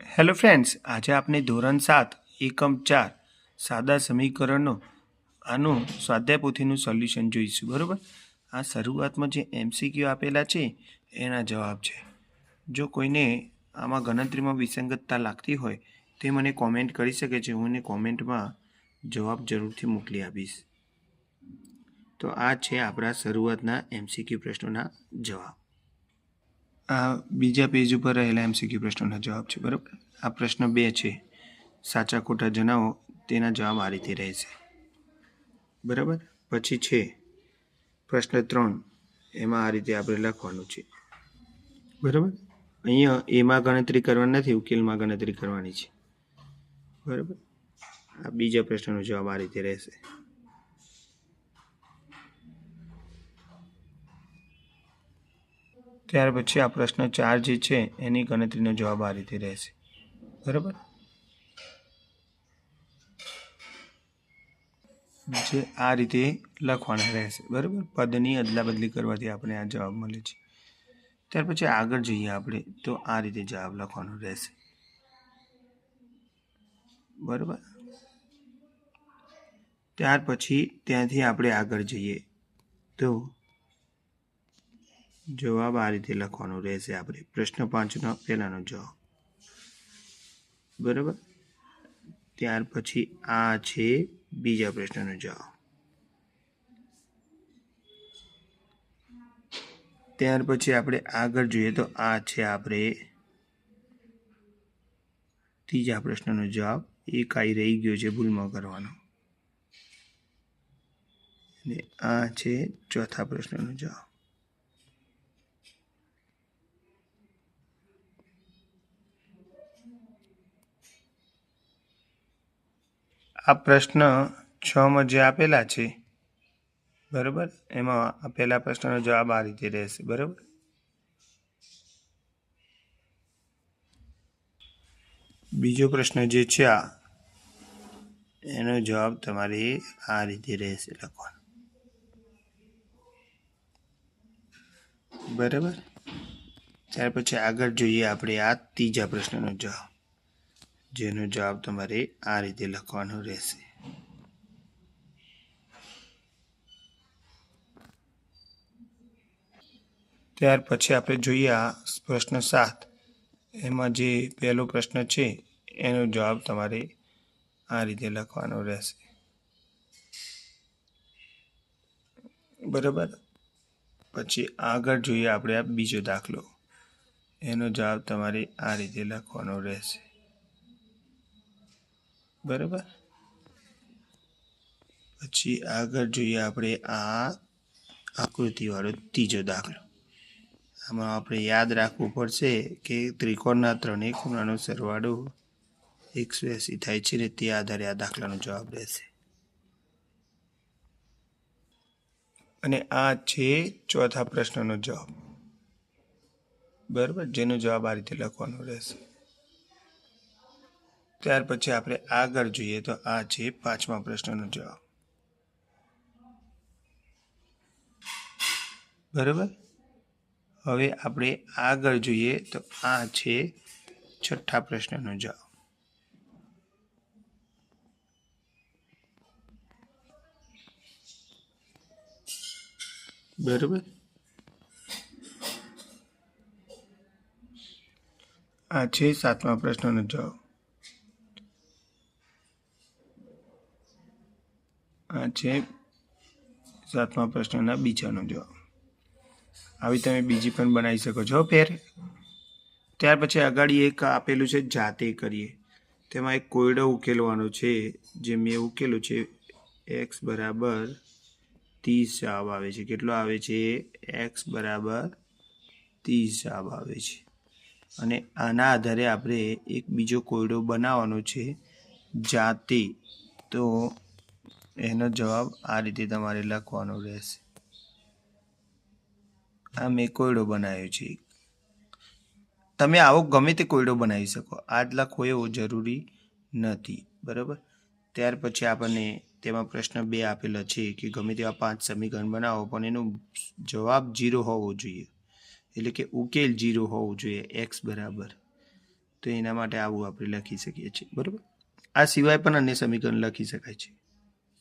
Hello friends, આજે આપણે ધોરણ 7 એકમ 4 સાદા સમીકરણો આનું સ્વાધ્યાય પોથીનું સોલ્યુશન જોઈશું. બરાબર. આ શરૂઆતમાં જે MCQ આપેલા છે એના જવાબ છે. જો કોઈને આમાં ગણતરીમાં વિસંગતતા લાગતી હોય તે મને કોમેન્ટ કરી શકે છે. હું એને કોમેન્ટમાં જવાબ જરૂરથી મોકલી આપીશ. તો આ છે આપણા શરૂઆતના MCQ પ્રશ્નોના જવાબ. આ બીજા પેજ ઉપર રહેલા MCQ પ્રશ્નોના જવાબ છે. બરાબર. આ પ્રશ્ન 2 છે. સાચા ખોટા જણાવો. તેના જવાબ આ રીતે રહેશે. બરાબર. પછી છે પ્રશ્ન 3. એમાં આ રીતે આપણે લખવાનું છે. બરાબર. અહીંયા એમાં ગણતરી કરવાની નથી, ઉકેલમાં ગણતરી કરવાની છે. બરાબર. આ બીજા પ્રશ્નનો જવાબ આ રીતે રહેશે. ત્યાર પછી આ પ્રશ્ન 4 જે છે એની ગણતરીનો જવાબ આ રીતે રહેશે. બરાબર. જે આ રીતે લખવાના રહેશે. બરાબર. પદની અદલા બદલી કરવાથી આપણે આ જવાબ મળે છે. ત્યાર પછી આગળ જઈએ આપણે તો આ રીતે જવાબ લખવાનો રહેશે. બરાબર. ત્યાર પછી ત્યાંથી આપણે આગળ જઈએ તો જવાબ આ રીતે લખવાનો રહેશે. આપણે પ્રશ્ન 5નો પહેલાનો જવાબ. બરાબર. ત્યાર પછી આ છે બીજા પ્રશ્નનો જવાબ. ત્યાર પછી આપણે આગળ જોઈએ તો આ છે આપણે ત્રીજા પ્રશ્નનો જવાબ. એક આઈ રહી ગયો છે ભૂલમાં કરવાનો. અને આ છે ચોથા પ્રશ્નનો જવાબ. આ પ્રશ્ન 6માં જે આપેલા છે બરાબર, એમાં આ પહેલા પ્રશ્નનો જવાબ આ રીતે રહેશે. બરાબર. બીજો પ્રશ્ન જે છે આ એનો જવાબ તમારે આ રીતે રહેશે લખવાનો. બરાબર. ત્યાર પછી આગળ જોઈએ આપણે આ ત્રીજા પ્રશ્નનો જવાબ, જેનો જવાબ તમારે આ રીતે લખવાનો રહેશે. ત્યાર પછી આપણે જોઈએ આ પ્રશ્ન 7. એમાં જે પહેલો પ્રશ્ન છે એનો જવાબ તમારે આ રીતે લખવાનો રહેશે. બરાબર. પછી આગળ જોઈએ આપણે આ બીજો દાખલો. એનો જવાબ તમારે આ રીતે લખવાનો રહેશે. બરાબર. પછી આગળ જોઈએ આપણે આ આકૃતિવાળો ત્રીજો દાખલો. આમાં આપણે યાદ રાખવું પડશે કે ત્રિકોણના ત્રણેય ખૂણાનો સરવાળો 180 થાય છે ને તે આધારે આ દાખલાનો જવાબ રહેશે. અને આ છે ચોથા પ્રશ્નનો જવાબ. બરાબર. જેનો જવાબ આ રીતે લખવાનો રહેશે. ત્યાર પછી આપણે આગળ જોઈએ તો આ છે પાંચમા પ્રશ્નનો જવાબ. બરાબર. હવે આપણે આગળ જોઈએ તો આ છે છઠ્ઠા પ્રશ્નનો જવાબ. બરાબર. આ છે સાતમા પ્રશ્નનો જવાબ. આ છે સાતમા પ્રશ્નના બીજાનો જવાબ. આવી તમે બીજી પણ બનાવી શકો છો ફેર. ત્યાર પછી આગળ એક આપેલું છે જાતે કરીએ. તેમાં એક કોયડો ઉકેલવાનો છે જે મેં ઉકેલું છે. x બરાબર 30 જવાબ આવે છે. કેટલો આવે છે? x બરાબર 30 જવાબ આવે છે. અને આના આધારે આપણે એક બીજો કોયડો બનાવવાનો છે જાતે. તો એનો જવાબ આ રીતે તમારે લખવાનો રહેશે. આ મેં કોયડો બનાવ્યો છે. તમે આવો ગમે તે કોયડો બનાવી શકો, આ જ લખવો એવો જરૂરી નથી. બરાબર. ત્યાર પછી આપણને તેમાં પ્રશ્ન 2 આપેલો છે કે ગમે તેવા 5 સમીકરણ બનાવો પણ એનો જવાબ 0 હોવો જોઈએ, એટલે કે ઉકેલ 0 હોવો જોઈએ. x બરાબર, તો એના માટે આવું આપણે લખી શકીએ છીએ. બરાબર. આ સિવાય પણ અન્ય સમીકરણ લખી શકાય છે.